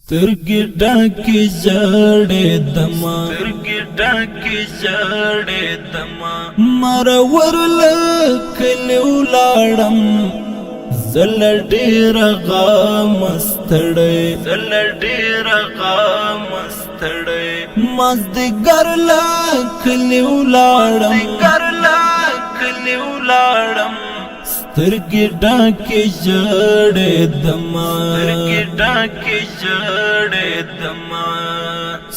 سترګې ډکې ژړېدمه سترګې ډکې ژړېدمه مرور له کلي ولاړم زه له ډېره غمه ستړی زه له ډېره غمه ستړی مازدیګر له کلي ولاړم سترګې ډکې ژړېدمه سترګې ډکې ژړېدمه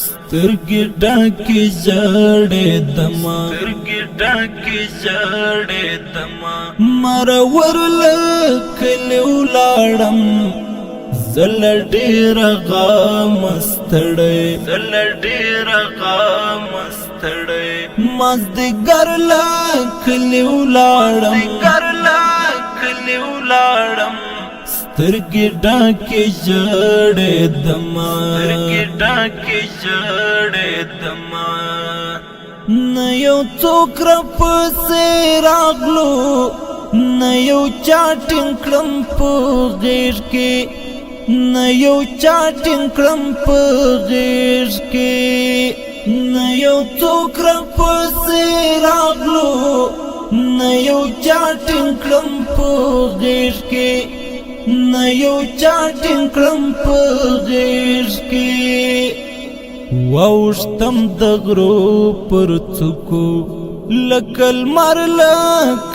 سترګې ډکې ژړېدمه سترګې ډکې ژړېدمه مرور له کلي ولاړم زه له ډېره غمه ستړی زه له ډېره غمه ستړی مازدیګر له کلي ولاړم سترګې ډکې ژړېدمه سترګې ډکې ژړېدمه نه یو څوک راپسې راغلو نه یو چا ټینګ کړم په غېږ کې نه یو چا ټینګ کړم په غېږ کې نه یو څوک راپسې راغلو نه یو چا ټینګ کړم په غېږ کې نه یو چا ټینګ کړم په غېږ کې واوښتم د غرو پر څوکو لکه لمر له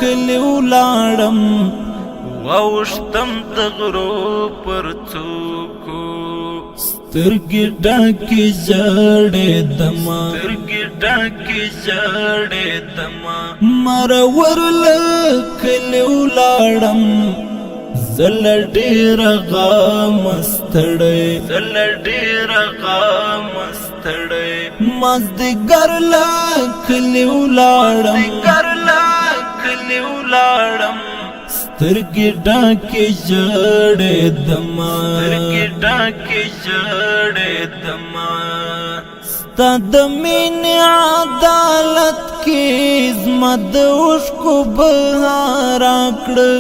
کلي ولاړم واوښتم د غرو پر څوکو سترګې ډکې ژړېدمه سترګې ډکې ژړېدمه مرور له کلي ولاړم زه له ډېره غمه ستړی زه له ډېره غمه ستړی مازدیګر له کلي ولاړم سترګې ډکې ژړېدمه سترګې ډکې ژړېدمه ستا د مینې عدالت کې زما د اوښکو بهار راکړه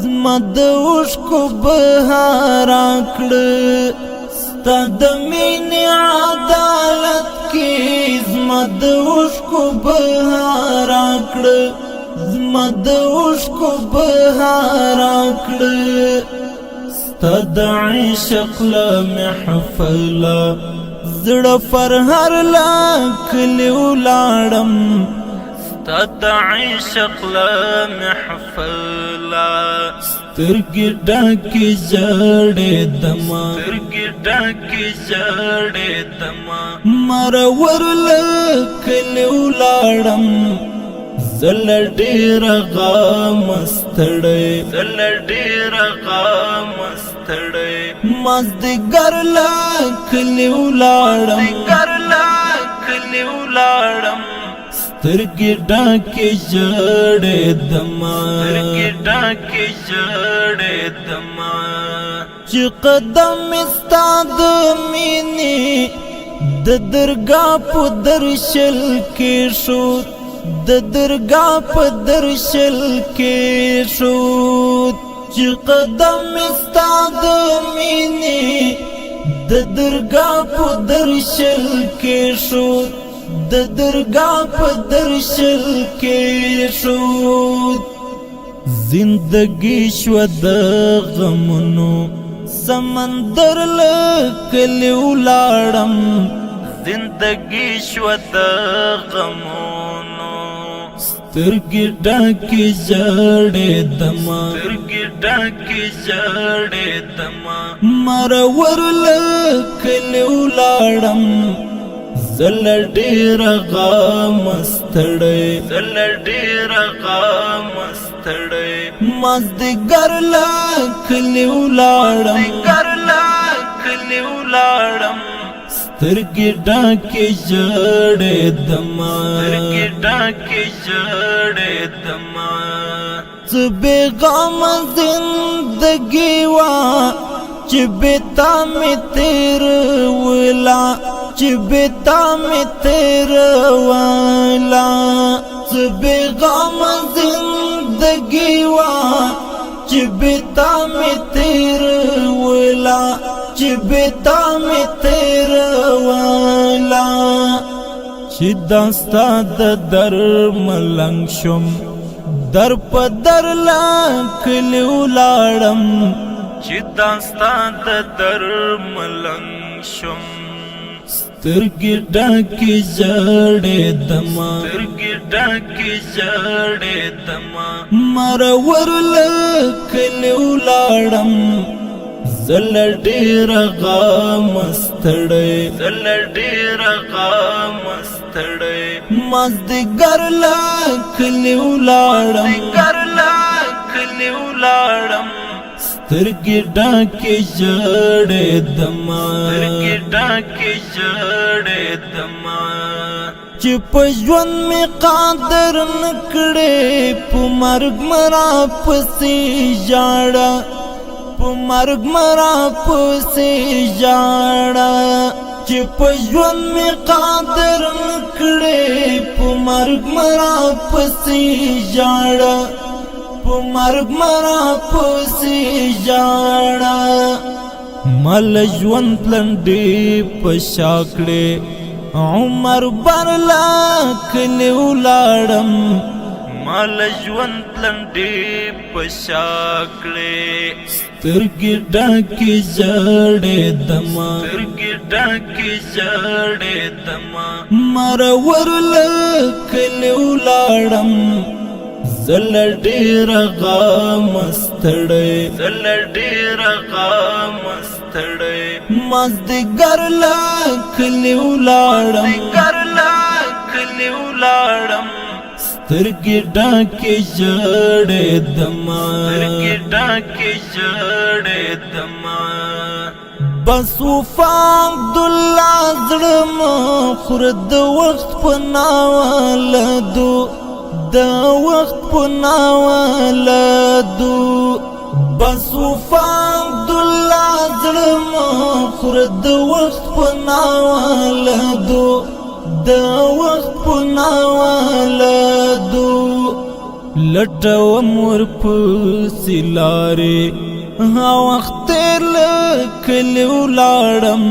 زما د اوښکو بهار راکړه ستا د مینې عدالت کې زما د اوښکو بهار راکړه زما د اوښکو بهار راکړه ستا د عشق له محفله زړه فرهر له کلي ولاړم ستا د عشق له محفله سترګې ډکې ژړېدمه سترګې ډکې ژړېدمه مرور له کلي ولاړم زه له ډېره غمه ستړی زه له ډېره غمه ستړی مازدیګر له کلي ولاړم سترګې ډکې ژړېدمه سترګې ډکې ژړېدمه چې قدم مې ستا د مینې د درګاه په درشل کېښود د درګاه په درشل کېښود چې قدم مې ستا د مینې د درګاه په درشل کېښود د درګاه په درشل کېښود زندګي شوه د غمونو سمندر له کلي ولاړم زندګي شوه د غمونو سترګې ډکې ژړېدمه سترګې ډکې ژړېدمه مرور له کلي ولاړم زه له ډېره غمه ستړی زه له ډېره غمه ستړی مازدیګر له کلي ولاړم سترګې ډکې ژړېدمه سترګې ډکې ژړېدمه څه بېغمه زندګي وه چې بې تا مې تېروله چې بې تا مې تېروله څه بېغمه زندګي وه چې بې تا مې تېروله چې بتا می تیروالا چې داستا د در ملنګ شم در په در لا کلی ولاړم چې داستا د در ملنګ شم سترګې ډکې ژړېدمه سترګې ډکې ژړېدمه مرور له کلي ولاړم زه له ډېره غمه ستړی زه له ډېره غمه ستړی مازدیګر له کلي ولاړم مازدیګر له کلي ولاړم سترګې ډکې ژړېدمه سترګې ډکې ژړېدمه چې په ژوند مې قدر نه کړې په مرګ مرا پسې ژاړه په مرګ مرا پسې ژاړه چې په ژوند مې قدر نه کړې په مرګ مرا پسې ژاړه په مرګ مرا پسې ژاړه مل ژوند لنډې په شا کړې عمر برلا کلی ولاړم مل ژوند لنډې په شا کړې سترګې ډکې ژړېدمه سترګې ډکې ژړېدمه مرور له کلی ولاړم زه له ډېره غمه ستړی زه له ډېره غمه ستړی مازدیګر له کلي ولاړم مازدیګر له کلي ولاړم سترګې ډکې ژړېدمه سترګې ډکې ژړېدمه بس وفا عبدالله زړه مه خوره د وخت په ناولدو د وخت په ناولدو بس وفا عبدالله زړه مه خوره د وخت په ناولدو د وخت په ناولدو لټوم ورپسې لارې ها وخت تېر له کلي ولاړم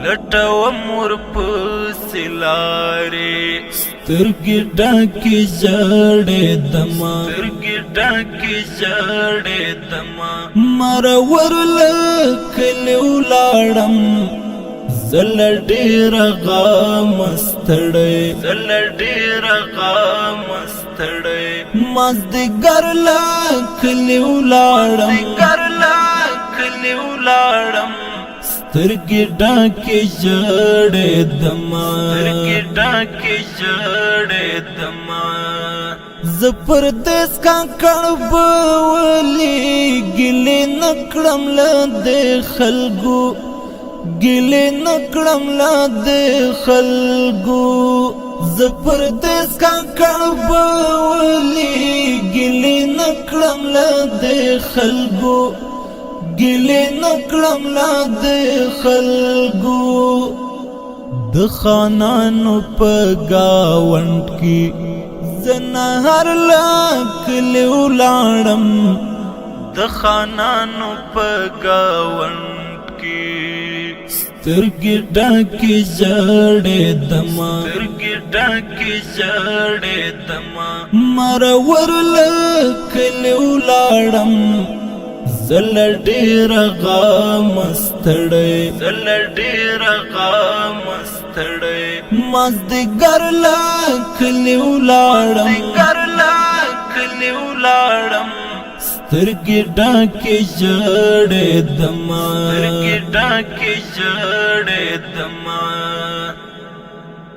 لټوم ورپسې لارې سترګې ډکې ژړېدمه سترګې ډکې ژړېدمه مرور له کلي ولاړم زه له ډېره غمه ستړی زه له ډېره غمه ستړی مازدیګر له کلي ولاړم مازدیګر له کلي ولاړم سترګې ډکې ژړېدمه سترګې ډکې ژړېدمه زه پردیس کاکړ به ولې ګیلې نه کړم له دې خلکو ګیلې نه کړم له دې خلکو زه پردیس کاکړ به ولې ګیلې نه کړم له دې خلکو ګیلې نه کړم له دې خلکو د خانانو په ګاونډ کې زه نهر له کلي ولاړم د خانانو په ګاونډ کې سترګې ډکې ژړېدمه سترګې ډکې ژړېدمه مرور له کلي ولاړم زه له ډېره غمه ستړی زه له ډېره غمه ستړی مازدیګر له کلي ولاړم مازدیګر له کلي ولاړم سترګې ډکې ژړېدمه سترګې ډکې ژړېدمه